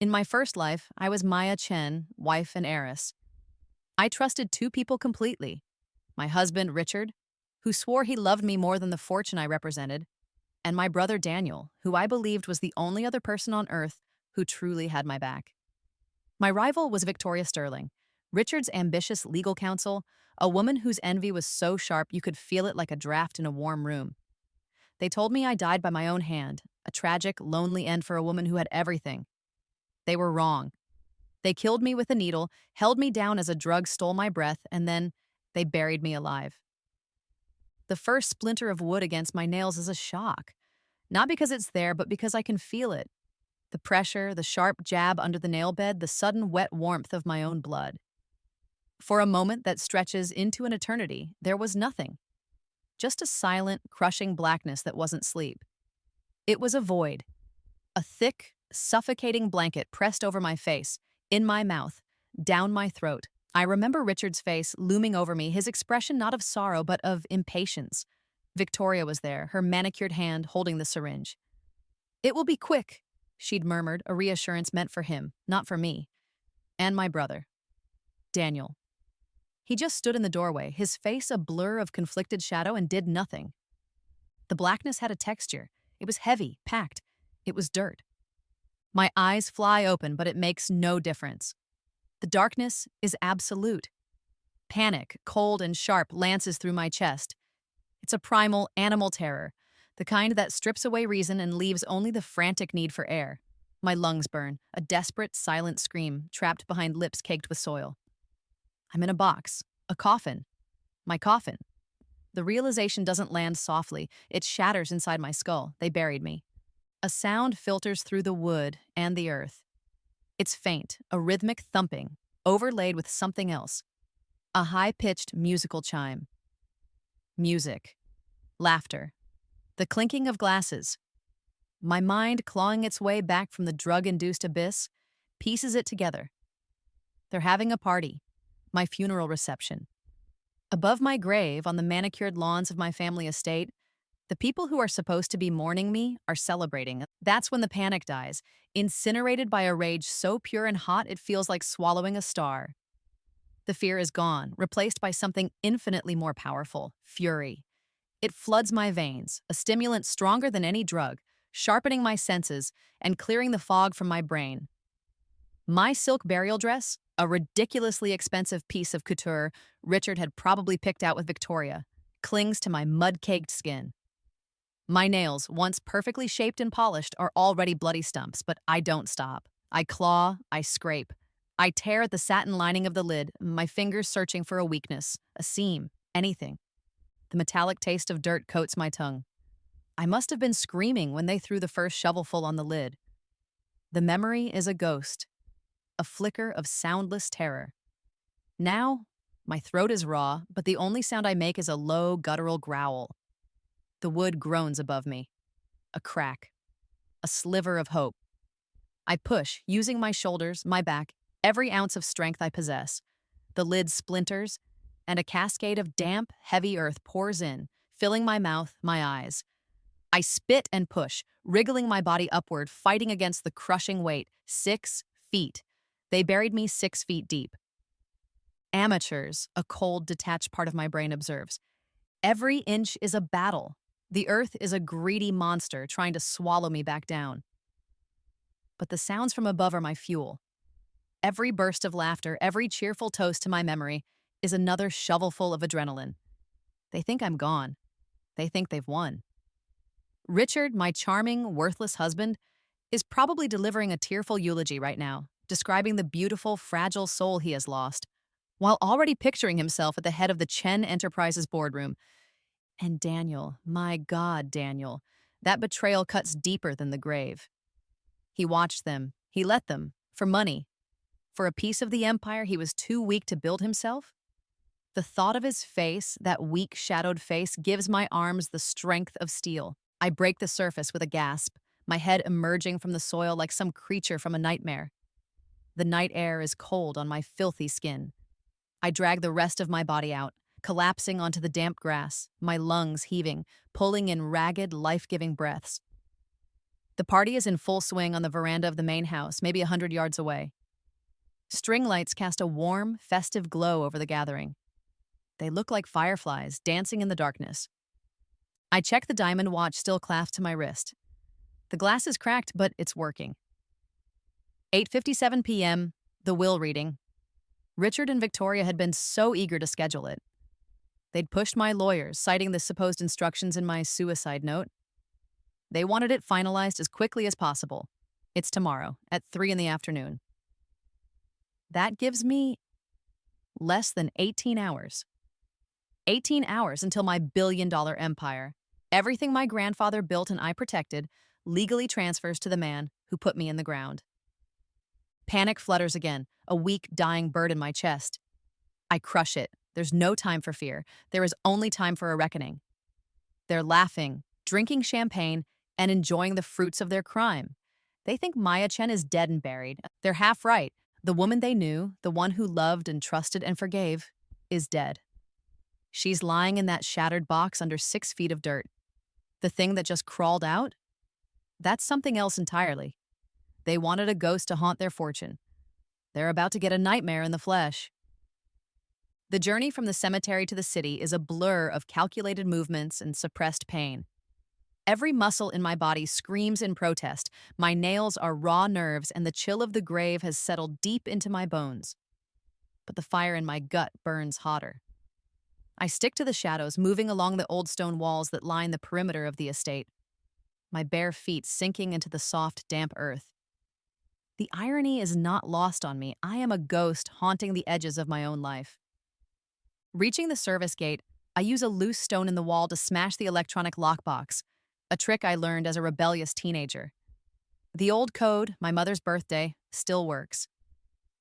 In my first life, I was Maya Chen, wife and heiress. I trusted two people completely: my husband, Richard, who swore he loved me more than the fortune I represented, and my brother, Daniel, who I believed was the only other person on earth who truly had my back. My rival was Victoria Sterling, Richard's ambitious legal counsel, a woman whose envy was so sharp you could feel it like a draft in a warm room. They told me I died by my own hand, a tragic, lonely end for a woman who had everything. They were wrong. They killed me with a needle, held me down as a drug stole my breath, and then they buried me alive. The first splinter of wood against my nails is a shock. Not because it's there, but because I can feel it. The pressure, the sharp jab under the nail bed, the sudden wet warmth of my own blood. For a moment that stretches into an eternity, there was nothing. Just a silent, crushing blackness that wasn't sleep. It was a void. A thick, suffocating blanket pressed over my face, in my mouth, down my throat. I remember Richard's face looming over me, his expression not of sorrow but of impatience. Victoria was there, her manicured hand holding the syringe. "It will be quick," she'd murmured, a reassurance meant for him, not for me. And my brother, Daniel. He just stood in the doorway, his face a blur of conflicted shadow, and did nothing. The blackness had a texture. It was heavy, packed. It was dirt. My eyes fly open, but it makes no difference. The darkness is absolute. Panic, cold and sharp, lances through my chest. It's a primal, animal terror, the kind that strips away reason and leaves only the frantic need for air. My lungs burn, a desperate, silent scream, trapped behind lips caked with soil. I'm in a box, a coffin. My coffin. The realization doesn't land softly. It shatters inside my skull. They buried me. A sound filters through the wood and the earth. It's faint, a rhythmic thumping, overlaid with something else. A high-pitched musical chime. Music. Laughter. The clinking of glasses. My mind, clawing its way back from the drug-induced abyss, pieces it together. They're having a party. My funeral reception. Above my grave, on the manicured lawns of my family estate, the people who are supposed to be mourning me are celebrating. That's when the panic dies, incinerated by a rage so pure and hot it feels like swallowing a star. The fear is gone, replaced by something infinitely more powerful: fury. It floods my veins, a stimulant stronger than any drug, sharpening my senses and clearing the fog from my brain. My silk burial dress, a ridiculously expensive piece of couture Richard had probably picked out with Victoria, clings to my mud-caked skin. My nails, once perfectly shaped and polished, are already bloody stumps, but I don't stop. I claw, I scrape. I tear at the satin lining of the lid, my fingers searching for a weakness, a seam, anything. The metallic taste of dirt coats my tongue. I must have been screaming when they threw the first shovelful on the lid. The memory is a ghost, a flicker of soundless terror. Now, my throat is raw, but the only sound I make is a low, guttural growl. The wood groans above me. A crack. A sliver of hope. I push, using my shoulders, my back, every ounce of strength I possess. The lid splinters, and a cascade of damp, heavy earth pours in, filling my mouth, my eyes. I spit and push, wriggling my body upward, fighting against the crushing weight. 6 feet. They buried me 6 feet deep. Amateurs, a cold, detached part of my brain observes. Every inch is a battle. The earth is a greedy monster trying to swallow me back down. But the sounds from above are my fuel. Every burst of laughter, every cheerful toast to my memory is another shovelful of adrenaline. They think I'm gone. They think they've won. Richard, my charming, worthless husband, is probably delivering a tearful eulogy right now, describing the beautiful, fragile soul he has lost, while already picturing himself at the head of the Chen Enterprises boardroom. And Daniel, my God, Daniel, that betrayal cuts deeper than the grave. He watched them, he let them, for money. For a piece of the empire he was too weak to build himself? The thought of his face, that weak, shadowed face, gives my arms the strength of steel. I break the surface with a gasp, my head emerging from the soil like some creature from a nightmare. The night air is cold on my filthy skin. I drag the rest of my body out, collapsing onto the damp grass, my lungs heaving, pulling in ragged, life-giving breaths. The party is in full swing on the veranda of the main house, maybe 100 yards away. String lights cast a warm, festive glow over the gathering. They look like fireflies dancing in the darkness. I check the diamond watch still clasped to my wrist. The glass is cracked, but it's working. 8:57 p.m., the will reading. Richard and Victoria had been so eager to schedule it. They'd pushed my lawyers, citing the supposed instructions in my suicide note. They wanted it finalized as quickly as possible. It's tomorrow, at 3 in the afternoon. That gives me less than 18 hours. 18 hours until my billion-dollar empire, everything my grandfather built and I protected, legally transfers to the man who put me in the ground. Panic flutters again, a weak, dying bird in my chest. I crush it. There's no time for fear. There is only time for a reckoning. They're laughing, drinking champagne, and enjoying the fruits of their crime. They think Maya Chen is dead and buried. They're half right. The woman they knew, the one who loved and trusted and forgave, is dead. She's lying in that shattered box under 6 feet of dirt. The thing that just crawled out? That's something else entirely. They wanted a ghost to haunt their fortune. They're about to get a nightmare in the flesh. The journey from the cemetery to the city is a blur of calculated movements and suppressed pain. Every muscle in my body screams in protest. My nails are raw nerves, and the chill of the grave has settled deep into my bones. But the fire in my gut burns hotter. I stick to the shadows, moving along the old stone walls that line the perimeter of the estate, my bare feet sinking into the soft, damp earth. The irony is not lost on me. I am a ghost haunting the edges of my own life. Reaching the service gate, I use a loose stone in the wall to smash the electronic lockbox, a trick I learned as a rebellious teenager. The old code, my mother's birthday, still works.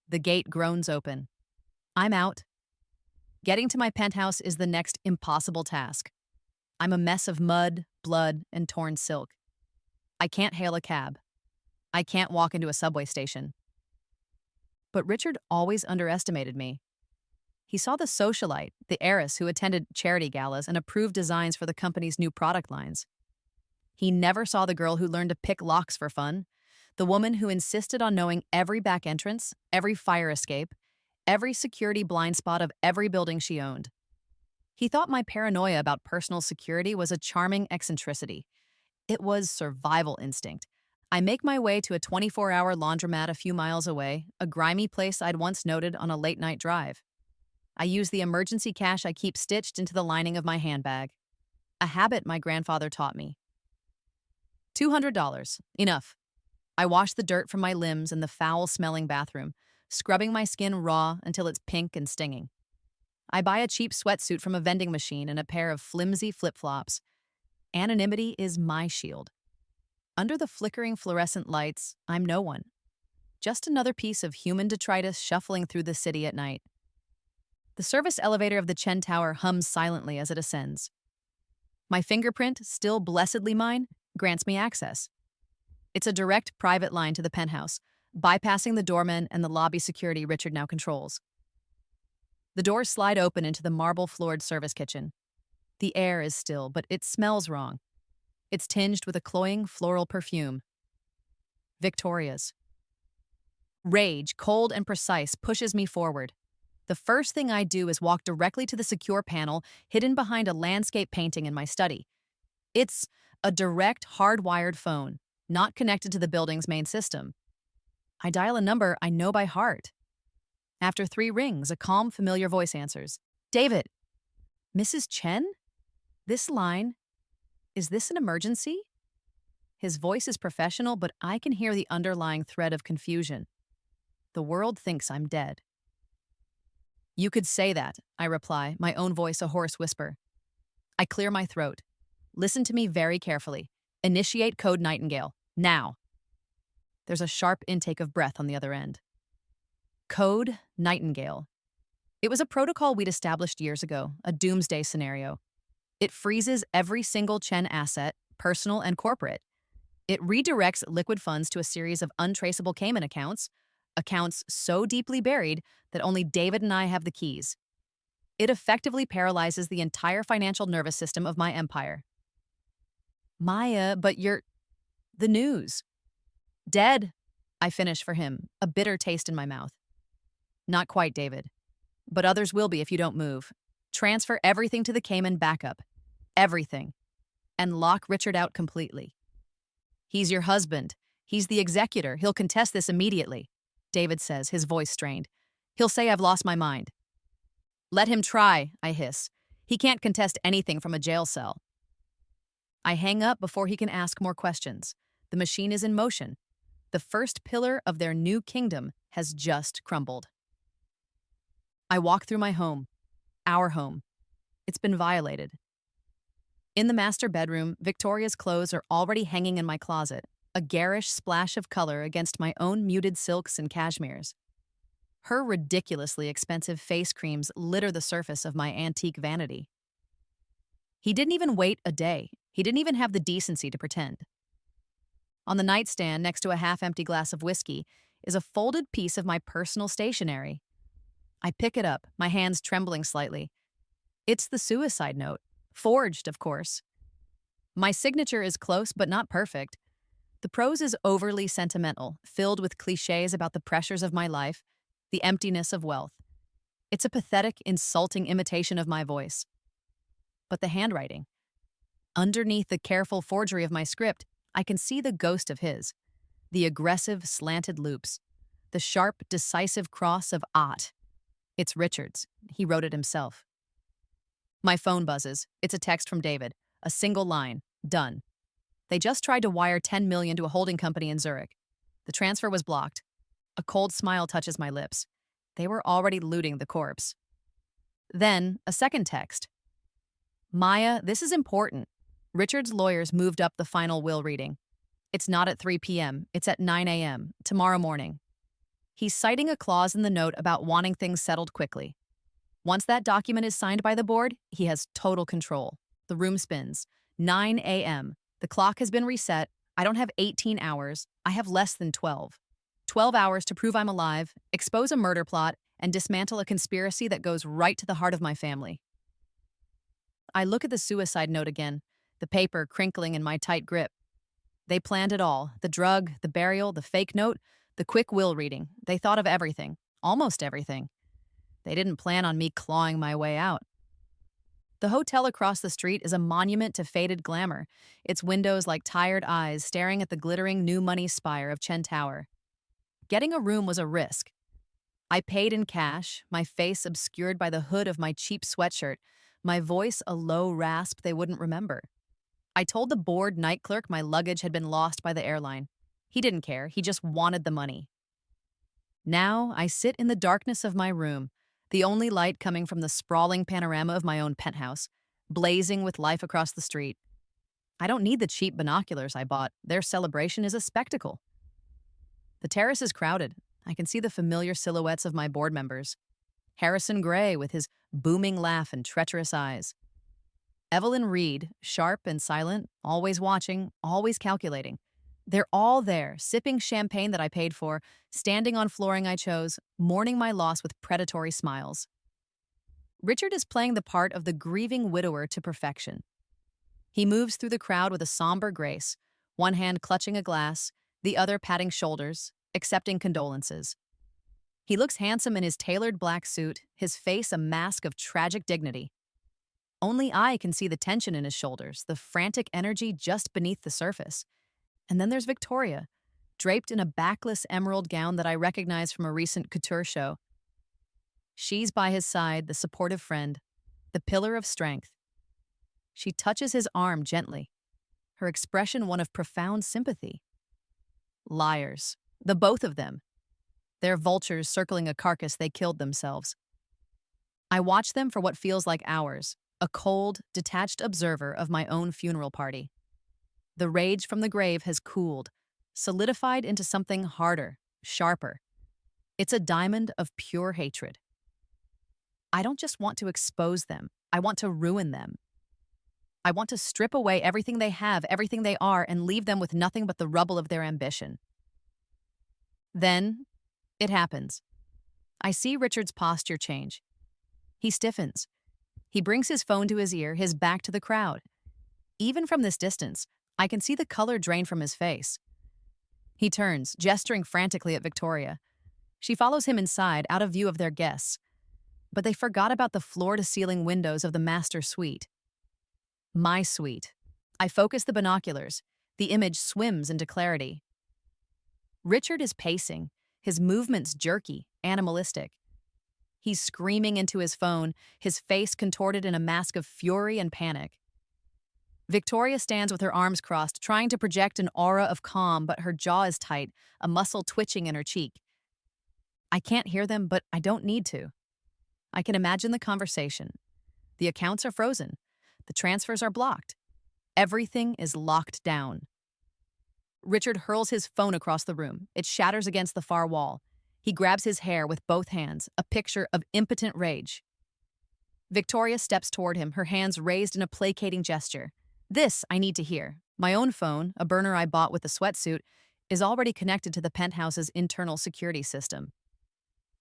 The gate groans open. I'm out. Getting to my penthouse is the next impossible task. I'm a mess of mud, blood, and torn silk. I can't hail a cab. I can't walk into a subway station. But Richard always underestimated me. He saw the socialite, the heiress who attended charity galas and approved designs for the company's new product lines. He never saw the girl who learned to pick locks for fun, the woman who insisted on knowing every back entrance, every fire escape, every security blind spot of every building she owned. He thought my paranoia about personal security was a charming eccentricity. It was survival instinct. I make my way to a 24-hour laundromat a few miles away, a grimy place I'd once noted on a late-night drive. I use the emergency cash I keep stitched into the lining of my handbag, a habit my grandfather taught me. $200. Enough. I wash the dirt from my limbs in the foul-smelling bathroom, scrubbing my skin raw until it's pink and stinging. I buy a cheap sweatsuit from a vending machine and a pair of flimsy flip-flops. Anonymity is my shield. Under the flickering fluorescent lights, I'm no one. Just another piece of human detritus shuffling through the city at night. The service elevator of the Chen Tower hums silently as it ascends. My fingerprint, still blessedly mine, grants me access. It's a direct private line to the penthouse, bypassing the doorman and the lobby security Richard now controls. The doors slide open into the marble-floored service kitchen. The air is still, but it smells wrong. It's tinged with a cloying floral perfume. Victoria's. Rage, cold and precise, pushes me forward. The first thing I do is walk directly to the secure panel hidden behind a landscape painting in my study. It's a direct, hardwired phone, not connected to the building's main system. I dial a number I know by heart. After 3 rings, a calm, familiar voice answers. David. Mrs. Chen? This line. Is this an emergency? His voice is professional, but I can hear the underlying thread of confusion. The world thinks I'm dead. You could say that, I reply, my own voice a hoarse whisper. I clear my throat. Listen to me very carefully. Initiate code Nightingale. Now. There's a sharp intake of breath on the other end. Code Nightingale. It was a protocol we'd established years ago, a doomsday scenario. It freezes every single Chen asset, personal and corporate. It redirects liquid funds to a series of untraceable Cayman accounts so deeply buried that only David and I have the keys. It effectively paralyzes the entire financial nervous system of my empire. Maya, but The news. Dead, I finish for him, a bitter taste in my mouth. Not quite, David. But others will be if you don't move. Transfer everything to the Cayman backup. Everything. And lock Richard out completely. He's your husband. He's the executor. He'll contest this immediately, David says, his voice strained. He'll say I've lost my mind. Let him try, I hiss. He can't contest anything from a jail cell. I hang up before he can ask more questions. The machine is in motion. The first pillar of their new kingdom has just crumbled. I walk through my home, our home. It's been violated. In the master bedroom, Victoria's clothes are already hanging in my closet, a garish splash of color against my own muted silks and cashmeres. Her ridiculously expensive face creams litter the surface of my antique vanity. He didn't even wait a day. He didn't even have the decency to pretend. On the nightstand, next to a half-empty glass of whiskey, is a folded piece of my personal stationery. I pick it up, my hands trembling slightly. It's the suicide note. Forged, of course. My signature is close but not perfect. The prose is overly sentimental, filled with cliches about the pressures of my life, the emptiness of wealth. It's a pathetic, insulting imitation of my voice. But the handwriting. Underneath the careful forgery of my script, I can see the ghost of his. The aggressive, slanted loops. The sharp, decisive cross of "ot." It's Richard's. He wrote it himself. My phone buzzes. It's a text from David. A single line. Done. They just tried to wire $10 million to a holding company in Zurich. The transfer was blocked. A cold smile touches my lips. They were already looting the corpse. Then, a second text. Maya, this is important. Richard's lawyers moved up the final will reading. It's not at 3 p.m., it's at 9 a.m., tomorrow morning. He's citing a clause in the note about wanting things settled quickly. Once that document is signed by the board, he has total control. The room spins. 9 a.m. The clock has been reset. I don't have 18 hours. I have less than 12. 12 hours to prove I'm alive, expose a murder plot, and dismantle a conspiracy that goes right to the heart of my family. I look at the suicide note again, the paper crinkling in my tight grip. They planned it all. The drug, the burial, the fake note, the quick will reading. They thought of everything. Almost everything. They didn't plan on me clawing my way out. The hotel across the street is a monument to faded glamour, its windows like tired eyes staring at the glittering new money spire of Chen Tower. Getting a room was a risk. I paid in cash, my face obscured by the hood of my cheap sweatshirt, my voice a low rasp they wouldn't remember. I told the bored night clerk my luggage had been lost by the airline. He didn't care, he just wanted the money. Now I sit in the darkness of my room, the only light coming from the sprawling panorama of my own penthouse, blazing with life across the street. I don't need the cheap binoculars I bought. Their celebration is a spectacle. The terrace is crowded. I can see the familiar silhouettes of my board members. Harrison Gray with his booming laugh and treacherous eyes. Evelyn Reed, sharp and silent, always watching, always calculating. They're all there, sipping champagne that I paid for, standing on flooring I chose, mourning my loss with predatory smiles. Richard is playing the part of the grieving widower to perfection. He moves through the crowd with a somber grace, one hand clutching a glass, the other patting shoulders, accepting condolences. He looks handsome in his tailored black suit, his face a mask of tragic dignity. Only I can see the tension in his shoulders, the frantic energy just beneath the surface. And then there's Victoria, draped in a backless emerald gown that I recognize from a recent couture show. She's by his side, the supportive friend, the pillar of strength. She touches his arm gently, her expression one of profound sympathy. Liars, the both of them. They're vultures circling a carcass they killed themselves. I watch them for what feels like hours, a cold, detached observer of my own funeral party. The rage from the grave has cooled, solidified into something harder, sharper. It's a diamond of pure hatred. I don't just want to expose them. I want to ruin them. I want to strip away everything they have, everything they are, and leave them with nothing but the rubble of their ambition. Then, it happens. I see Richard's posture change. He stiffens. He brings his phone to his ear, his back to the crowd. Even from this distance, I can see the color drain from his face. He turns, gesturing frantically at Victoria. She follows him inside, out of view of their guests. But they forgot about the floor-to-ceiling windows of the master suite. My suite. I focus the binoculars. The image swims into clarity. Richard is pacing, his movements jerky, animalistic. He's screaming into his phone, his face contorted in a mask of fury and panic. Victoria stands with her arms crossed, trying to project an aura of calm, but her jaw is tight, a muscle twitching in her cheek. I can't hear them, but I don't need to. I can imagine the conversation. The accounts are frozen. The transfers are blocked. Everything is locked down. Richard hurls his phone across the room. It shatters against the far wall. He grabs his hair with both hands, a picture of impotent rage. Victoria steps toward him, her hands raised in a placating gesture. This I need to hear. My own phone, a burner I bought with the sweatsuit, is already connected to the penthouse's internal security system.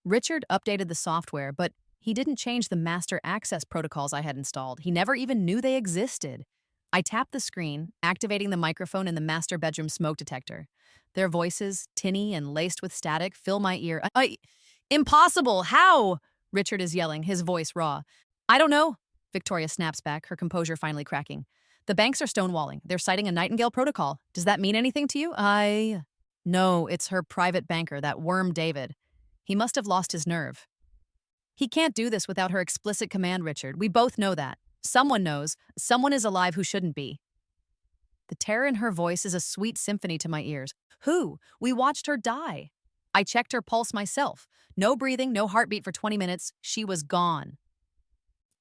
Richard updated the software, but he didn't change the master access protocols I had installed. He never even knew they existed. I tapped the screen, activating the microphone in the master bedroom smoke detector. Their voices, tinny and laced with static, fill my ear. Impossible! How? Richard is yelling, his voice raw. I don't know. Victoria snaps back, her composure finally cracking. The banks are stonewalling. They're citing a Nightingale protocol. Does that mean anything to you? No, it's her private banker, that worm David. He must have lost his nerve. He can't do this without her explicit command, Richard. We both know that. Someone knows. Someone is alive who shouldn't be. The terror in her voice is a sweet symphony to my ears. Who? We watched her die. I checked her pulse myself. No breathing, no heartbeat for 20 minutes. She was gone.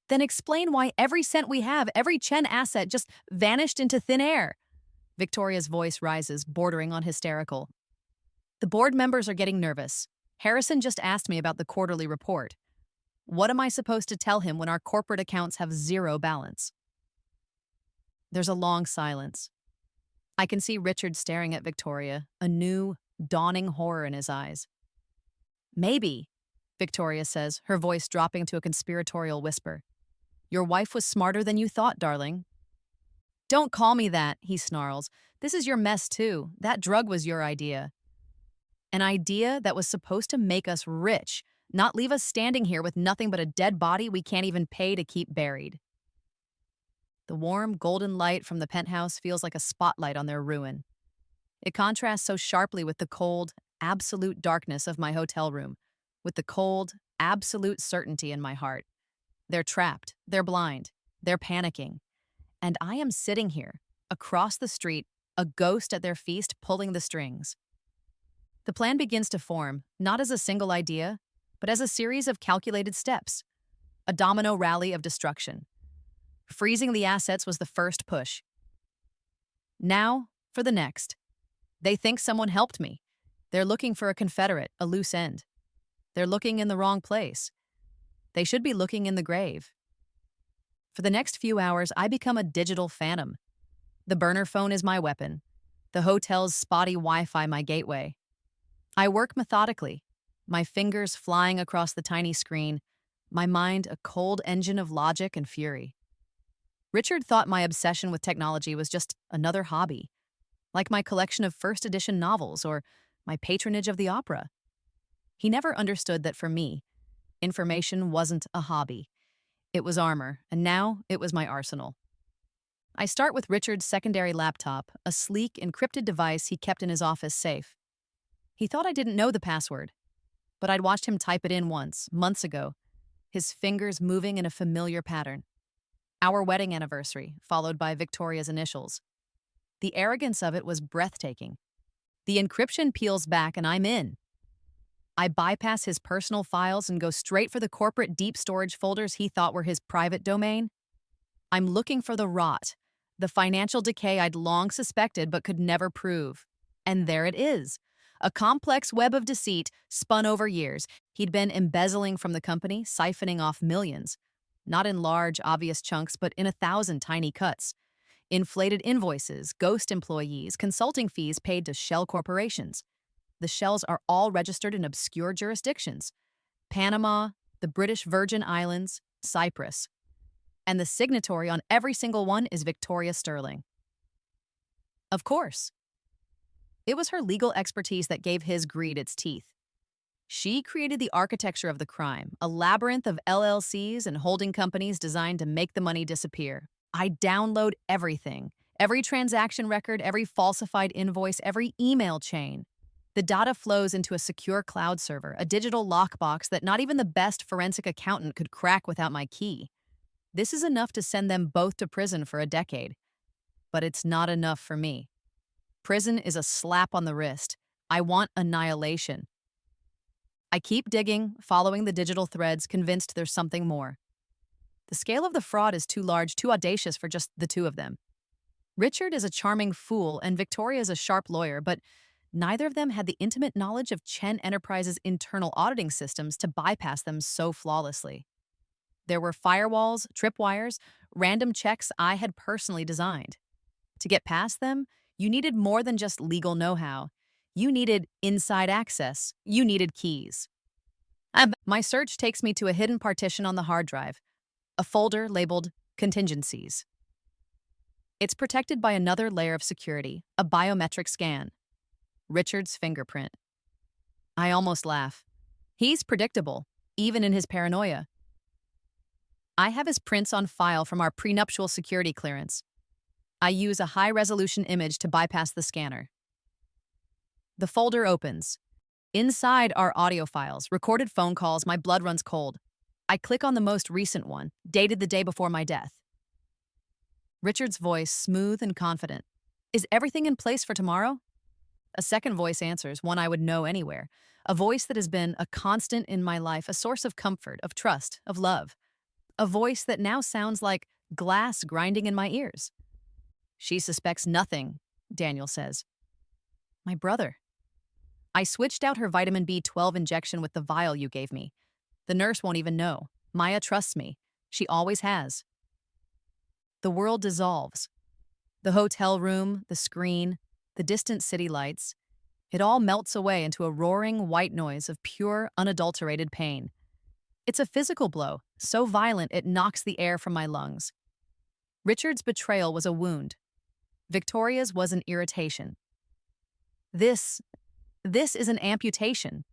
Then explain why every cent we have, every Chen asset just vanished into thin air. Victoria's voice rises, bordering on hysterical. The board members are getting nervous. Harrison just asked me about the quarterly report. What am I supposed to tell him when our corporate accounts have zero balance? There's a long silence. I can see Richard staring at Victoria, a new, dawning horror in his eyes. Maybe, Victoria says, her voice dropping to a conspiratorial whisper. Your wife was smarter than you thought, darling. Don't call me that, he snarls. This is your mess, too. That drug was your idea. An idea that was supposed to make us rich, not leave us standing here with nothing but a dead body we can't even pay to keep buried. The warm, golden light from the penthouse feels like a spotlight on their ruin. It contrasts so sharply with the cold, absolute darkness of my hotel room, with the cold, absolute certainty in my heart. They're trapped, they're blind, they're panicking. And I am sitting here, across the street, a ghost at their feast pulling the strings. The plan begins to form, not as a single idea, but as a series of calculated steps. A domino rally of destruction. Freezing the assets was the first push. Now, for the next. They think someone helped me. They're looking for a confederate, a loose end. They're looking in the wrong place. They should be looking in the grave. For the next few hours, I become a digital phantom. The burner phone is my weapon. The hotel's spotty Wi-Fi my gateway. I work methodically, my fingers flying across the tiny screen, my mind a cold engine of logic and fury. Richard thought my obsession with technology was just another hobby, like my collection of first edition novels or my patronage of the opera. He never understood that for me, information wasn't a hobby. It was armor, and now it was my arsenal. I start with Richard's secondary laptop, a sleek, encrypted device he kept in his office safe. He thought I didn't know the password, but I'd watched him type it in once, months ago, his fingers moving in a familiar pattern. Our wedding anniversary, followed by Victoria's initials. The arrogance of it was breathtaking. The encryption peels back and I'm in. I bypass his personal files and go straight for the corporate deep storage folders he thought were his private domain. I'm looking for the rot, the financial decay I'd long suspected but could never prove. And there it is. A complex web of deceit spun over years. He'd been embezzling from the company, siphoning off millions. Not in large, obvious chunks, but in 1,000 tiny cuts. Inflated invoices, ghost employees, consulting fees paid to shell corporations. The shells are all registered in obscure jurisdictions. Panama, the British Virgin Islands, Cyprus. And the signatory on every single one is Victoria Sterling. Of course. It was her legal expertise that gave his greed its teeth. She created the architecture of the crime, a labyrinth of LLCs and holding companies designed to make the money disappear. I download everything, every transaction record, every falsified invoice, every email chain. The data flows into a secure cloud server, a digital lockbox that not even the best forensic accountant could crack without my key. This is enough to send them both to prison for a decade. But it's not enough for me. Prison is a slap on the wrist. I want annihilation. I keep digging, following the digital threads, convinced there's something more. The scale of the fraud is too large, too audacious for just the two of them. Richard is a charming fool and Victoria is a sharp lawyer, but neither of them had the intimate knowledge of Chen Enterprises' internal auditing systems to bypass them so flawlessly. There were firewalls, tripwires, random checks I had personally designed. To get past them, you needed more than just legal know-how. You needed inside access. You needed keys. My search takes me to a hidden partition on the hard drive, a folder labeled Contingencies. It's protected by another layer of security, a biometric scan. Richard's fingerprint. I almost laugh. He's predictable, even in his paranoia. I have his prints on file from our prenuptial security clearance. I use a high-resolution image to bypass the scanner. The folder opens. Inside are audio files, recorded phone calls. My blood runs cold. I click on the most recent one, dated the day before my death. Richard's voice, smooth and confident. Is everything in place for tomorrow? A second voice answers, one I would know anywhere. A voice that has been a constant in my life, a source of comfort, of trust, of love. A voice that now sounds like glass grinding in my ears. She suspects nothing, Daniel says. My brother. I switched out her vitamin B12 injection with the vial you gave me. The nurse won't even know. Maya trusts me. She always has. The world dissolves. The hotel room, the screen, the distant city lights. It all melts away into a roaring white noise of pure, unadulterated pain. It's a physical blow, so violent it knocks the air from my lungs. Richard's betrayal was a wound. Victoria's was an irritation. This is an amputation.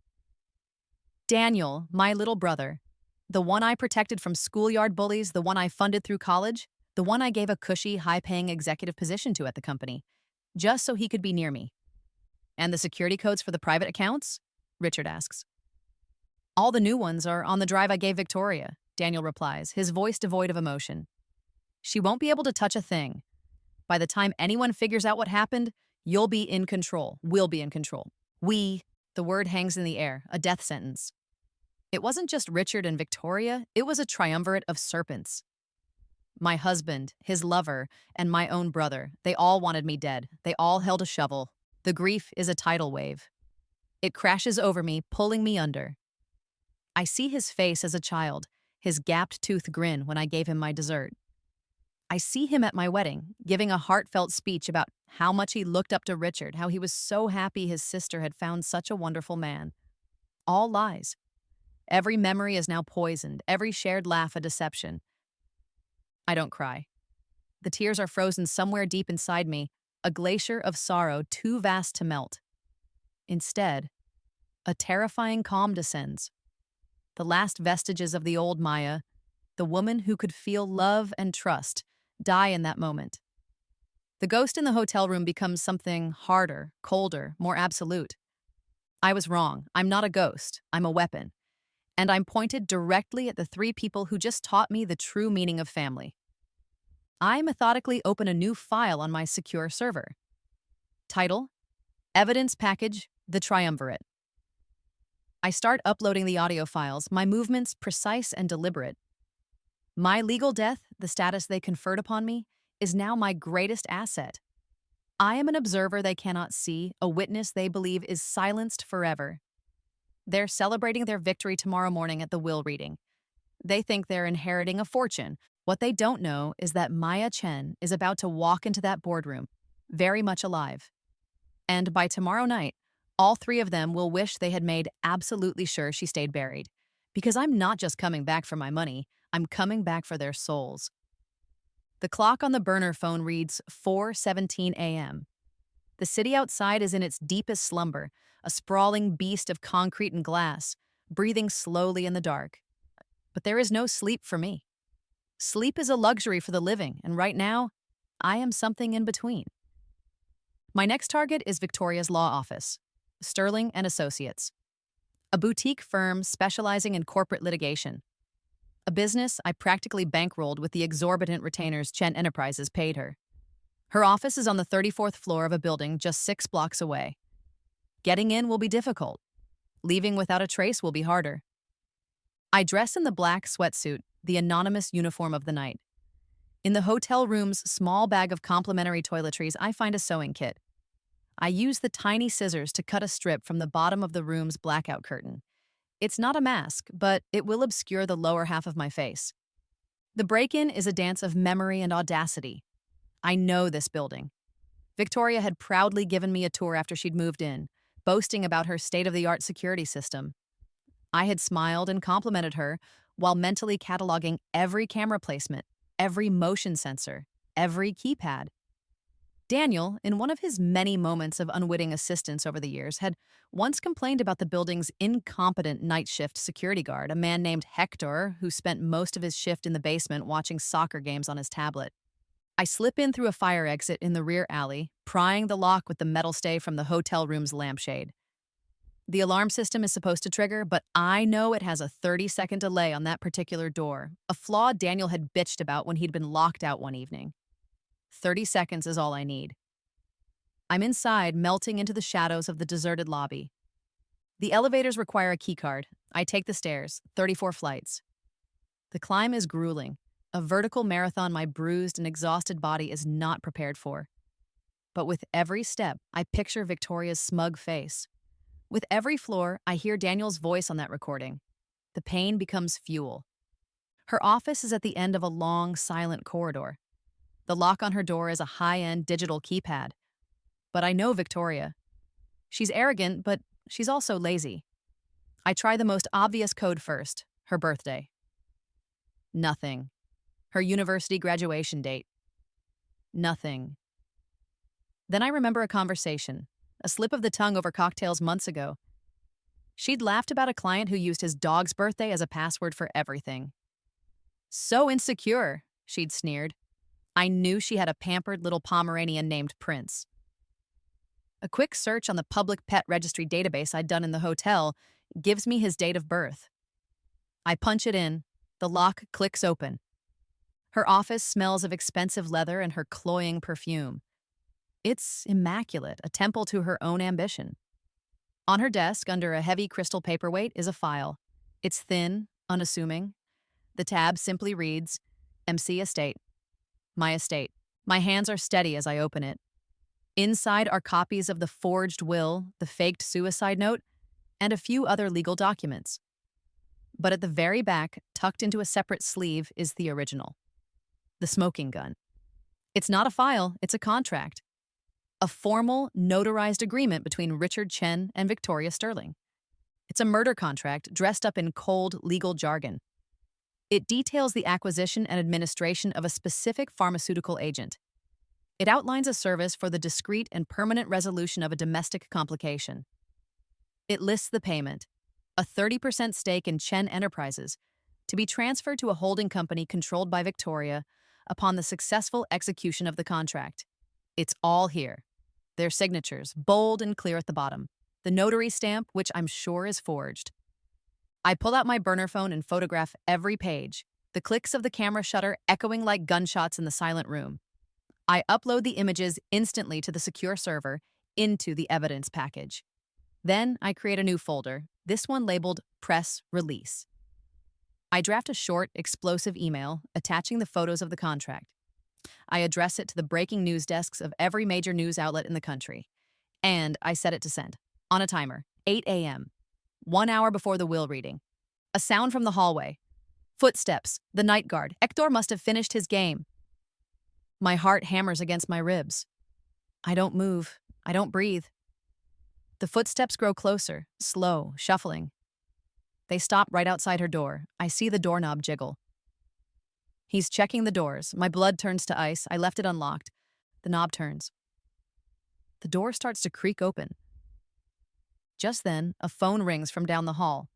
Daniel, my little brother, the one I protected from schoolyard bullies, the one I funded through college, the one I gave a cushy, high-paying executive position to at the company, just so he could be near me. And the security codes for the private accounts? Richard asks. All the new ones are on the drive I gave Victoria, Daniel replies, his voice devoid of emotion. She won't be able to touch a thing. By the time anyone figures out what happened, you'll be in control. We'll be in control. The word hangs in the air, a death sentence. It wasn't just Richard and Victoria, it was a triumvirate of serpents. My husband, his lover, and my own brother, they all wanted me dead. They all held a shovel. The grief is a tidal wave. It crashes over me, pulling me under. I see his face as a child, his gapped-toothed grin when I gave him my dessert. I see him at my wedding, giving a heartfelt speech about how much he looked up to Richard, how he was so happy his sister had found such a wonderful man. All lies. Every memory is now poisoned, every shared laugh a deception. I don't cry. The tears are frozen somewhere deep inside me, a glacier of sorrow too vast to melt. Instead, a terrifying calm descends. The last vestiges of the old Maya, the woman who could feel love and trust, die in that moment. The ghost in the hotel room becomes something harder, colder, more absolute. I was wrong. I'm not a ghost. I'm a weapon. And I'm pointed directly at the three people who just taught me the true meaning of family. I methodically open a new file on my secure server. Title: Evidence Package, The Triumvirate. I start uploading the audio files, my movements precise and deliberate. My legal death, the status they conferred upon me, is now my greatest asset. I am an observer they cannot see, a witness they believe is silenced forever. They're celebrating their victory tomorrow morning at the will reading. They think they're inheriting a fortune. What they don't know is that Maya Chen is about to walk into that boardroom, very much alive. And by tomorrow night, all three of them will wish they had made absolutely sure she stayed buried. Because I'm not just coming back for my money, I'm coming back for their souls. The clock on the burner phone reads 4:17 a.m. The city outside is in its deepest slumber, a sprawling beast of concrete and glass, breathing slowly in the dark. But there is no sleep for me. Sleep is a luxury for the living, and right now, I am something in between. My next target is Victoria's law office, Sterling and Associates, a boutique firm specializing in corporate litigation, a business I practically bankrolled with the exorbitant retainers Chen Enterprises paid her. Her office is on the 34th floor of a building just 6 blocks away. Getting in will be difficult. Leaving without a trace will be harder. I dress in the black sweatsuit, the anonymous uniform of the night. In the hotel room's small bag of complimentary toiletries, I find a sewing kit. I use the tiny scissors to cut a strip from the bottom of the room's blackout curtain. It's not a mask, but it will obscure the lower half of my face. The break-in is a dance of memory and audacity. I know this building. Victoria had proudly given me a tour after she'd moved in, boasting about her state-of-the-art security system. I had smiled and complimented her while mentally cataloging every camera placement, every motion sensor, every keypad. Daniel, in one of his many moments of unwitting assistance over the years, had once complained about the building's incompetent night shift security guard, a man named Hector, who spent most of his shift in the basement watching soccer games on his tablet. I slip in through a fire exit in the rear alley, prying the lock with the metal stay from the hotel room's lampshade. The alarm system is supposed to trigger, but I know it has a 30-second delay on that particular door, a flaw Daniel had bitched about when he'd been locked out one evening. 30 seconds is all I need. I'm inside, melting into the shadows of the deserted lobby. The elevators require a keycard. I take the stairs, 34 flights. The climb is grueling, a vertical marathon my bruised and exhausted body is not prepared for. But with every step, I picture Victoria's smug face. With every floor, I hear Daniel's voice on that recording. The pain becomes fuel. Her office is at the end of a long, silent corridor. The lock on her door is a high-end digital keypad. But I know Victoria. She's arrogant, but she's also lazy. I try the most obvious code first, her birthday. Nothing. Her university graduation date. Nothing. Then I remember a conversation, a slip of the tongue over cocktails months ago. She'd laughed about a client who used his dog's birthday as a password for everything. So insecure, she'd sneered. I knew she had a pampered little Pomeranian named Prince. A quick search on the public pet registry database I'd done in the hotel gives me his date of birth. I punch it in. The lock clicks open. Her office smells of expensive leather and her cloying perfume. It's immaculate, a temple to her own ambition. On her desk, under a heavy crystal paperweight, is a file. It's thin, unassuming. The tab simply reads, MC Estate. My estate. My hands are steady as I open it. Inside are copies of the forged will, the faked suicide note, and a few other legal documents. But at the very back, tucked into a separate sleeve, is the original. The smoking gun. It's not a file, it's a contract. A formal, notarized agreement between Richard Chen and Victoria Sterling. It's a murder contract dressed up in cold legal jargon. It details the acquisition and administration of a specific pharmaceutical agent. It outlines a service for the discreet and permanent resolution of a domestic complication. It lists the payment, a 30% stake in Chen Enterprises, to be transferred to a holding company controlled by Victoria upon the successful execution of the contract. It's all here. Their signatures, bold and clear at the bottom. The notary stamp, which I'm sure is forged. I pull out my burner phone and photograph every page, the clicks of the camera shutter echoing like gunshots in the silent room. I upload the images instantly to the secure server into the evidence package. Then I create a new folder, this one labeled Press Release. I draft a short, explosive email attaching the photos of the contract. I address it to the breaking news desks of every major news outlet in the country. And I set it to send, on a timer, 8 a.m., 1 hour before the will reading. A sound from the hallway. Footsteps, the night guard. Hector must have finished his game. My heart hammers against my ribs. I don't move. I don't breathe. The footsteps grow closer, slow, shuffling. They stop right outside her door. I see the doorknob jiggle. He's checking the doors. My blood turns to ice. I left it unlocked. The knob turns. The door starts to creak open. Just then, a phone rings from down the hall.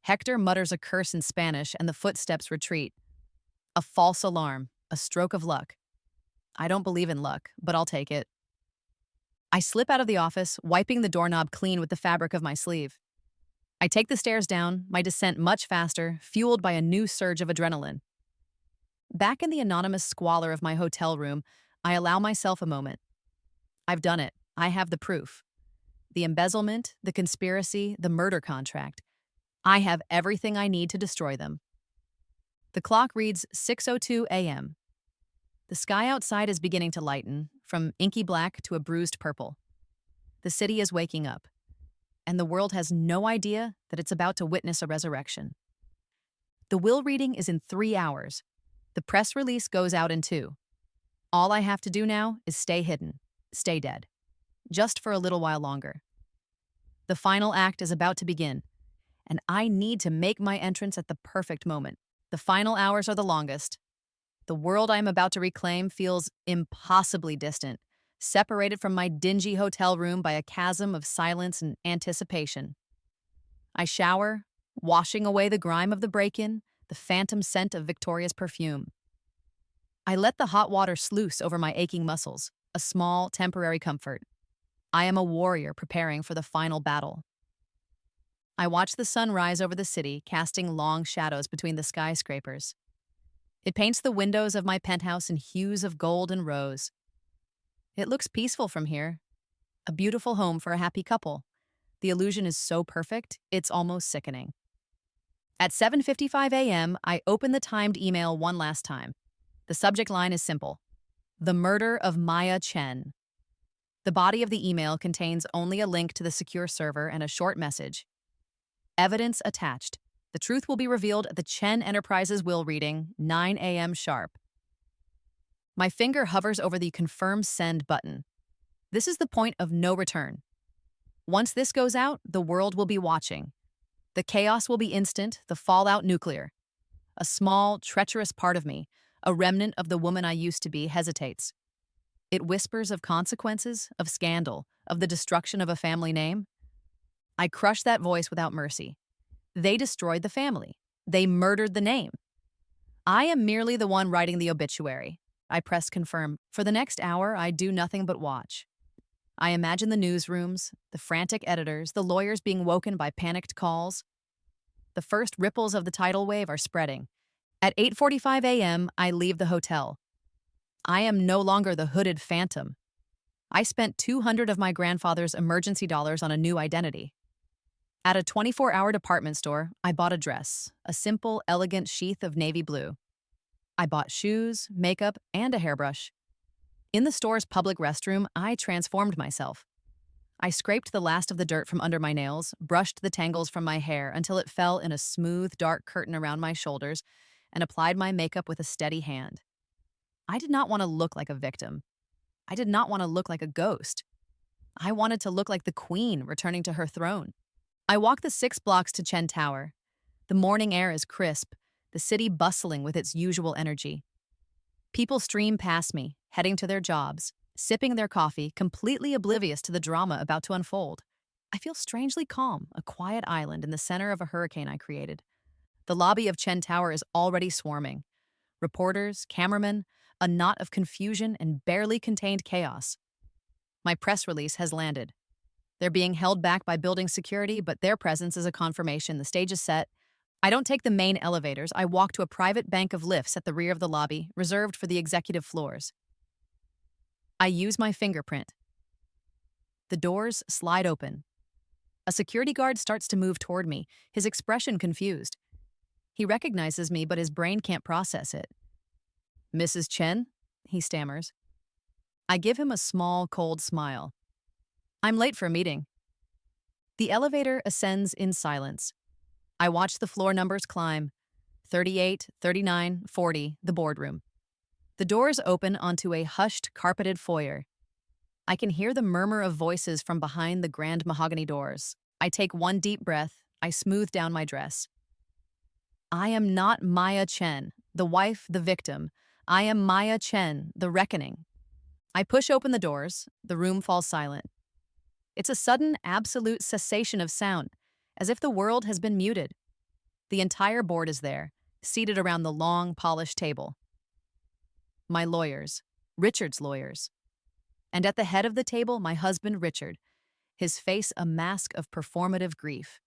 Hector mutters a curse in Spanish and the footsteps retreat. A false alarm, a stroke of luck. I don't believe in luck, but I'll take it. I slip out of the office, wiping the doorknob clean with the fabric of my sleeve. I take the stairs down, my descent much faster, fueled by a new surge of adrenaline. Back in the anonymous squalor of my hotel room, I allow myself a moment. I've done it. I have the proof. The embezzlement, the conspiracy, the murder contract. I have everything I need to destroy them. The clock reads 6:02 a.m. The sky outside is beginning to lighten, from inky black to a bruised purple. The city is waking up, and the world has no idea that it's about to witness a resurrection. The will reading is in 3 hours. The press release goes out in 2. All I have to do now is stay hidden, stay dead, just for a little while longer. The final act is about to begin, and I need to make my entrance at the perfect moment. The final hours are the longest. The world I am about to reclaim feels impossibly distant, separated from my dingy hotel room by a chasm of silence and anticipation. I shower, washing away the grime of the break-in, the phantom scent of Victoria's perfume. I let the hot water sluice over my aching muscles, a small, temporary comfort. I am a warrior preparing for the final battle. I watch the sun rise over the city, casting long shadows between the skyscrapers. It paints the windows of my penthouse in hues of gold and rose. It looks peaceful from here, a beautiful home for a happy couple. The illusion is so perfect, it's almost sickening. At 7:55 a.m., I open the timed email one last time. The subject line is simple: the murder of Maya Chen. The body of the email contains only a link to the secure server and a short message. Evidence attached. The truth will be revealed at the Chen Enterprises will reading, 9 a.m. sharp. My finger hovers over the confirm send button. This is the point of no return. Once this goes out, the world will be watching. The chaos will be instant, the fallout nuclear. A small, treacherous part of me, a remnant of the woman I used to be, hesitates. It whispers of consequences, of scandal, of the destruction of a family name. I crush that voice without mercy. They destroyed the family. They murdered the name. I am merely the one writing the obituary. I press confirm. For the next hour, I do nothing but watch. I imagine the newsrooms, the frantic editors, the lawyers being woken by panicked calls. The first ripples of the tidal wave are spreading. At 8:45 a.m., I leave the hotel. I am no longer the hooded phantom. I spent 200 of my grandfather's emergency dollars on a new identity. At a 24-hour department store, I bought a dress, a simple, elegant sheath of navy blue. I bought shoes, makeup, and a hairbrush. In the store's public restroom, I transformed myself. I scraped the last of the dirt from under my nails, brushed the tangles from my hair until it fell in a smooth, dark curtain around my shoulders, and applied my makeup with a steady hand. I did not want to look like a victim. I did not want to look like a ghost. I wanted to look like the queen returning to her throne. I walk the 6 blocks to Chen Tower. The morning air is crisp, the city bustling with its usual energy. People stream past me, heading to their jobs, sipping their coffee, completely oblivious to the drama about to unfold. I feel strangely calm, a quiet island in the center of a hurricane I created. The lobby of Chen Tower is already swarming. Reporters, cameramen, a knot of confusion and barely contained chaos. My press release has landed. They're being held back by building security, but their presence is a confirmation. The stage is set. I don't take the main elevators. I walk to a private bank of lifts at the rear of the lobby, reserved for the executive floors. I use my fingerprint. The doors slide open. A security guard starts to move toward me, his expression confused. He recognizes me, but his brain can't process it. "Mrs. Chen?" he stammers. I give him a small, cold smile. "I'm late for a meeting." The elevator ascends in silence. I watch the floor numbers climb. 38, 39, 40, the boardroom. The doors open onto a hushed, carpeted foyer. I can hear the murmur of voices from behind the grand mahogany doors. I take one deep breath. I smooth down my dress. I am not Maya Chen, the wife, the victim. I am Maya Chen, the reckoning. I push open the doors. The room falls silent. It's a sudden, absolute cessation of sound, as if the world has been muted. The entire board is there, seated around the long, polished table. My lawyers, Richard's lawyers. And at the head of the table, my husband, Richard, his face a mask of performative grief.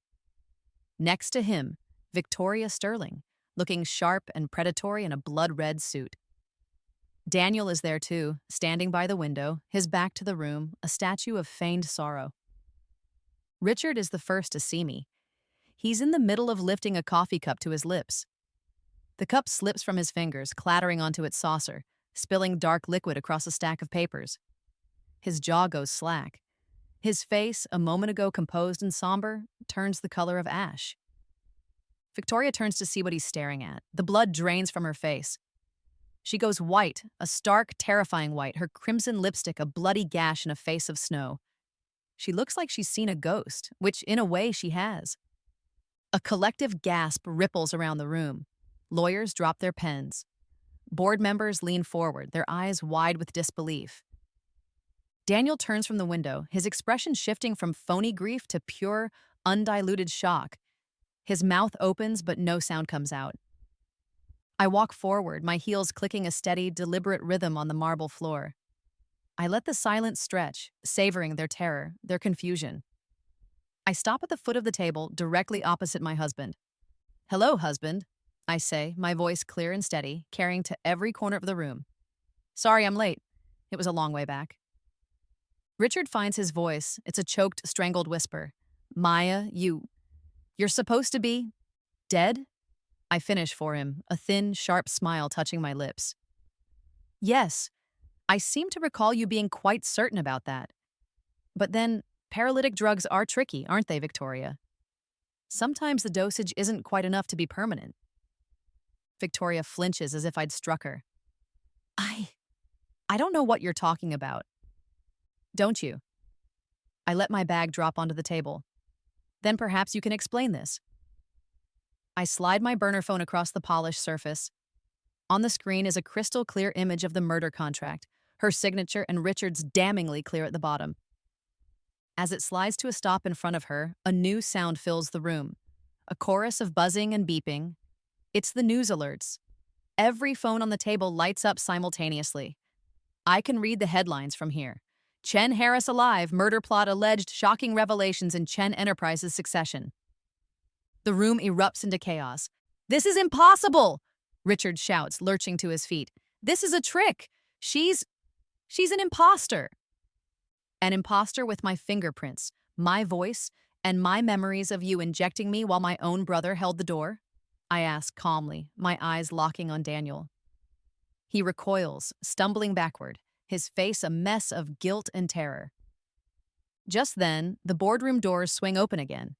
Next to him, Victoria Sterling, looking sharp and predatory in a blood-red suit. Daniel is there too, standing by the window, his back to the room, a statue of feigned sorrow. Richard is the first to see me. He's in the middle of lifting a coffee cup to his lips. The cup slips from his fingers, clattering onto its saucer, spilling dark liquid across a stack of papers. His jaw goes slack. His face, a moment ago composed and somber, turns the color of ash. Victoria turns to see what he's staring at. The blood drains from her face. She goes white, a stark, terrifying white, her crimson lipstick a bloody gash in a face of snow. She looks like she's seen a ghost, which in a way she has. A collective gasp ripples around the room. Lawyers drop their pens. Board members lean forward, their eyes wide with disbelief. Daniel turns from the window, his expression shifting from phony grief to pure, undiluted shock. His mouth opens, but no sound comes out. I walk forward, my heels clicking a steady, deliberate rhythm on the marble floor. I let the silence stretch, savoring their terror, their confusion. I stop at the foot of the table, directly opposite my husband. "Hello, husband," I say, my voice clear and steady, carrying to every corner of the room. "Sorry I'm late. It was a long way back." Richard finds his voice. It's a choked, strangled whisper. "Maya, you're supposed to be dead?" I finish for him, a thin, sharp smile touching my lips. "Yes, I seem to recall you being quite certain about that. But then, paralytic drugs are tricky, aren't they, Victoria? Sometimes the dosage isn't quite enough to be permanent." Victoria flinches as if I'd struck her. I don't know what you're talking about." "Don't you?" I let my bag drop onto the table. "Then perhaps you can explain this." I slide my burner phone across the polished surface. On the screen is a crystal clear image of the murder contract, her signature and Richard's damningly clear at the bottom. As it slides to a stop in front of her, a new sound fills the room. A chorus of buzzing and beeping. It's the news alerts. Every phone on the table lights up simultaneously. I can read the headlines from here. "Chen Harris alive, murder plot alleged, shocking revelations in Chen Enterprises succession." The room erupts into chaos. "This is impossible!" Richard shouts, lurching to his feet. "This is a trick! She's an imposter!" An imposter with my fingerprints, my voice, and my memories of you injecting me while my own brother held the door? I ask calmly, my eyes locking on Daniel. He recoils, stumbling backward, his face a mess of guilt and terror. Just then, the boardroom doors swing open again.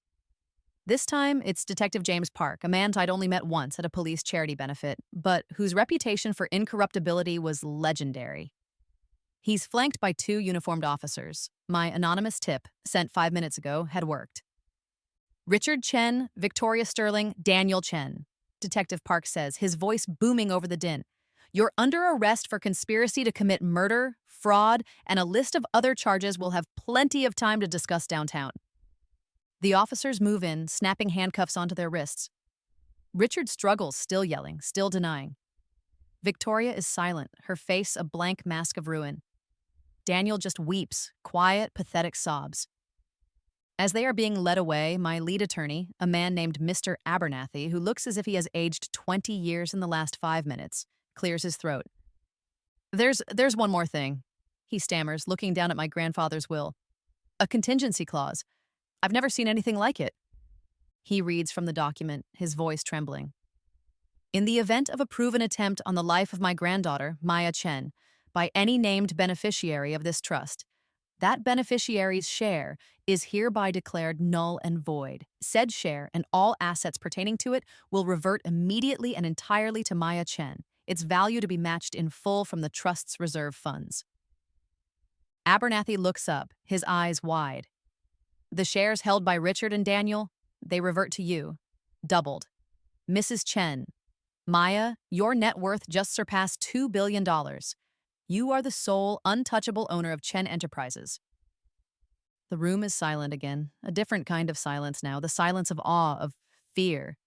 This time, it's Detective James Park, a man I'd only met once at a police charity benefit, but whose reputation for incorruptibility was legendary. He's flanked by 2 uniformed officers. My anonymous tip, sent 5 minutes ago, had worked. "Richard Chen, Victoria Sterling, Daniel Chen," Detective Park says, his voice booming over the din. "You're under arrest for conspiracy to commit murder, fraud, and a list of other charges we'll have plenty of time to discuss downtown." The officers move in, snapping handcuffs onto their wrists. Richard struggles, still yelling, still denying. Victoria is silent, her face a blank mask of ruin. Daniel just weeps, quiet, pathetic sobs. As they are being led away, my lead attorney, a man named Mr. Abernathy, who looks as if he has aged 20 years in the last 5 minutes, clears his throat. There's one more thing," he stammers, looking down at my grandfather's will. "A contingency clause. I've never seen anything like it." He reads from the document, his voice trembling. "In the event of a proven attempt on the life of my granddaughter, Maya Chen, by any named beneficiary of this trust, that beneficiary's share is hereby declared null and void. Said share and all assets pertaining to it will revert immediately and entirely to Maya Chen, its value to be matched in full from the trust's reserve funds." Abernathy looks up, his eyes wide. "The shares held by Richard and Daniel, they revert to you. Doubled. Mrs. Chen, Maya, your net worth just surpassed $2 billion. You are the sole, untouchable owner of Chen Enterprises. The room is silent again, a different kind of silence now, the silence of awe, of fear.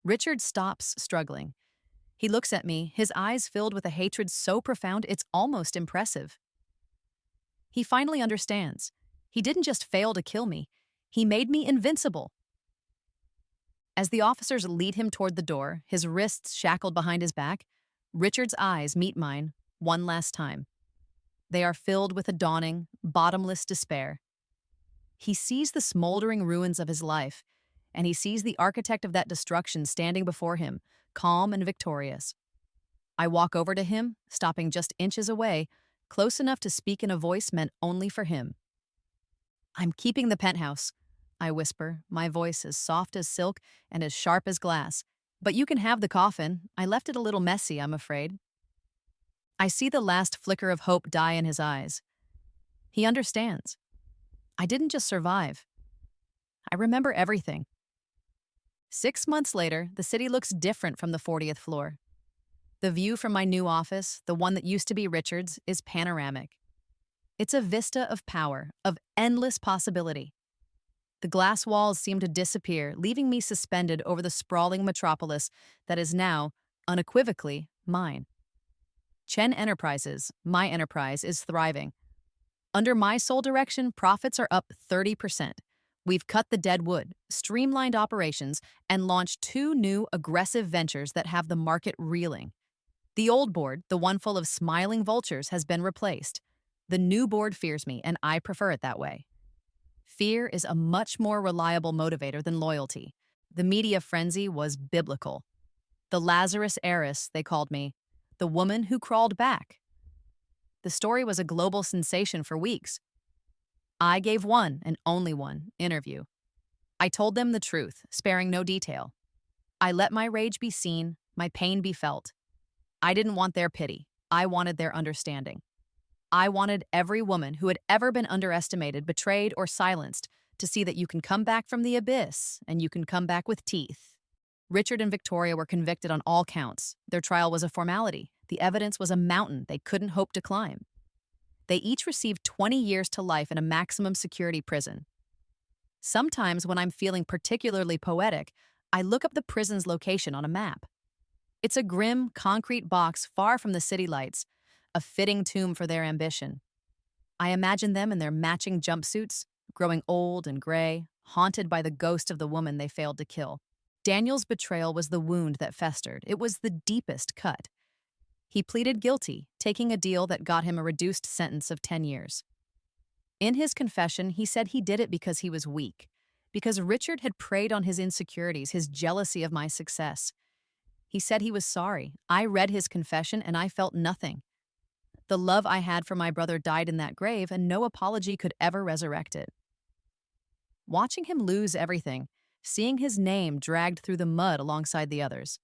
Richard stops struggling. He looks at me, his eyes filled with a hatred so profound it's almost impressive. He finally understands. He didn't just fail to kill me, he made me invincible. As the officers lead him toward the door, his wrists shackled behind his back, Richard's eyes meet mine one last time. They are filled with a dawning, bottomless despair. He sees the smoldering ruins of his life, and he sees the architect of that destruction standing before him, calm and victorious. I walk over to him, stopping just inches away, close enough to speak in a voice meant only for him. "I'm keeping the penthouse," I whisper, my voice as soft as silk and as sharp as glass. "But you can have the coffin. I left it a little messy, I'm afraid." I see the last flicker of hope die in his eyes. He understands. I didn't just survive. I remember everything. 6 months later, the city looks different from the 40th floor. The view from my new office, the one that used to be Richard's, is panoramic. It's a vista of power, of endless possibility. The glass walls seem to disappear, leaving me suspended over the sprawling metropolis that is now, unequivocally, mine. Chen Enterprises, my enterprise, is thriving. Under my sole direction, profits are up 30%. We've cut the dead wood, streamlined operations, and launched 2 new aggressive ventures that have the market reeling. The old board, the one full of smiling vultures, has been replaced. The new board fears me, and I prefer it that way. Fear is a much more reliable motivator than loyalty. The media frenzy was biblical. The Lazarus heiress, they called me. The woman who crawled back. The story was a global sensation for weeks. I gave one, and only one, interview. I told them the truth, sparing no detail. I let my rage be seen, my pain be felt. I didn't want their pity. I wanted their understanding. I wanted every woman who had ever been underestimated, betrayed, or silenced to see that you can come back from the abyss, and you can come back with teeth. Richard and Victoria were convicted on all counts. Their trial was a formality. The evidence was a mountain they couldn't hope to climb. They each received 20 years to life in a maximum security prison. Sometimes when I'm feeling particularly poetic, I look up the prison's location on a map. It's a grim, concrete box far from the city lights, a fitting tomb for their ambition. I imagine them in their matching jumpsuits, growing old and gray, haunted by the ghost of the woman they failed to kill. Daniel's betrayal was the wound that festered. It was the deepest cut. He pleaded guilty, taking a deal that got him a reduced sentence of 10 years. In his confession, he said he did it because he was weak, because Richard had preyed on his insecurities, his jealousy of my success. He said he was sorry. I read his confession and I felt nothing. The love I had for my brother died in that grave, and no apology could ever resurrect it. Watching him lose everything, seeing his name dragged through the mud alongside the others,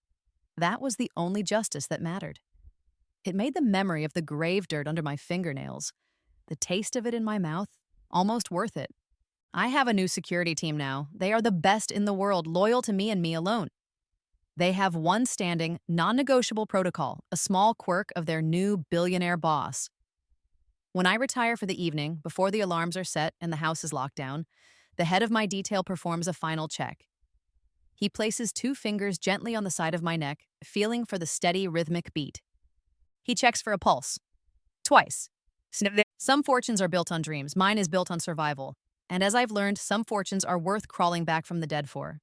that was the only justice that mattered. It made the memory of the grave dirt under my fingernails, the taste of it in my mouth, almost worth it. I have a new security team now. They are the best in the world, loyal to me and me alone. They have one standing, non-negotiable protocol, a small quirk of their new billionaire boss. When I retire for the evening, before the alarms are set and the house is locked down, the head of my detail performs a final check. He places 2 fingers gently on the side of my neck, feeling for the steady, rhythmic beat. He checks for a pulse. Twice. Some fortunes are built on dreams. Mine is built on survival. And as I've learned, some fortunes are worth crawling back from the dead for.